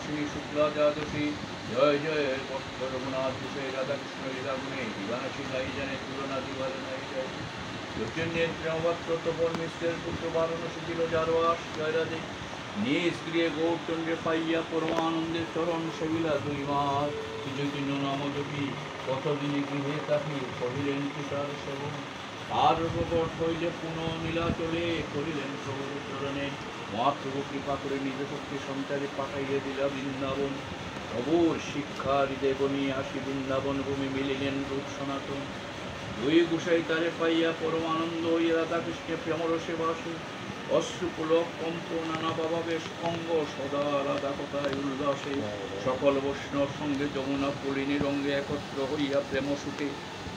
মাসিনী শুক্লা দ্বাদশী জয় জয় ভক্ত রঘুনাথ বিষয় রাধাকৃষ্ণ লীলাগুণে দিবানাসী নাই জানে তুলনা দিবার নাই যায় চৈতন্যের প্রেমভক্ত তপন মিশ্রের পুত্র বারাণসী ছিল জারবাস জয় রাধে নিজ গৃহে গৌরচন্দ্রে পাইয়া পরমানন্দের চরণ সেবিলা দুই মাস চৈতন্য নাম জপি কতদিনে গৃহে তাহি কহিলেন তুষার সেবন আর প্রকট হইলে পুনঃ নীলাচলে করিলেন প্রভুর চরণে মহাপ্রভু কৃপা করে নিজ শক্তি সঞ্চারে পাঠাইয়া দিলা বৃন্দাবন প্রভুর শিক্ষা হৃদয় বনি আসি বৃন্দাবন ভূমি মিলিলেন রূপ সনাতন দুই গুসাই তারে পাইয়া পরমানন্দ হইয়া রাধাকৃষ্ণে প্রেমরসে বাসে অশ্রুপুলক কম্প নানা ভাবে অঙ্গ সদা রাধা কথায় উল্লাসে সকল বৈষ্ণব সঙ্গে যমুনা পুলিনী রঙ্গে একত্র হইয়া প্রেম সুখে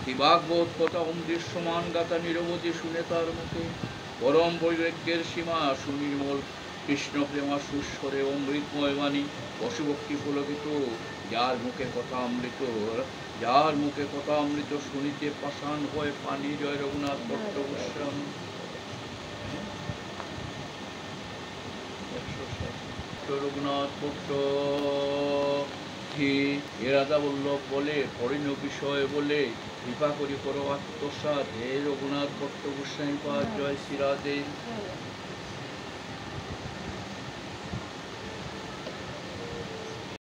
দিবাগবোধ কথা অমৃত সমান গাথা নিরবধি শুনে তার মুখে পরম বৈরাগ্যের সীমা সুনির্মল কৃষ্ণ প্রেমা সুস্বরে অমৃতময় বাণী পশুভক্তি পুলকিত যার মুখে কথা অমৃত যার মুখে কথা অমৃত শুনিতে পাষাণ হয়ে পানি জয় রঘুনাথ ভট্ট গোস্বামী রঘুনাথ ভট্ট এ রাধা বল্লভ বলে পরিণ বিষয় বলে কৃপা করি করো আত্মসাৎ হে রঘুনাথ ভট্ট গোস্বামী পাদ জয় শ্রী রাধে।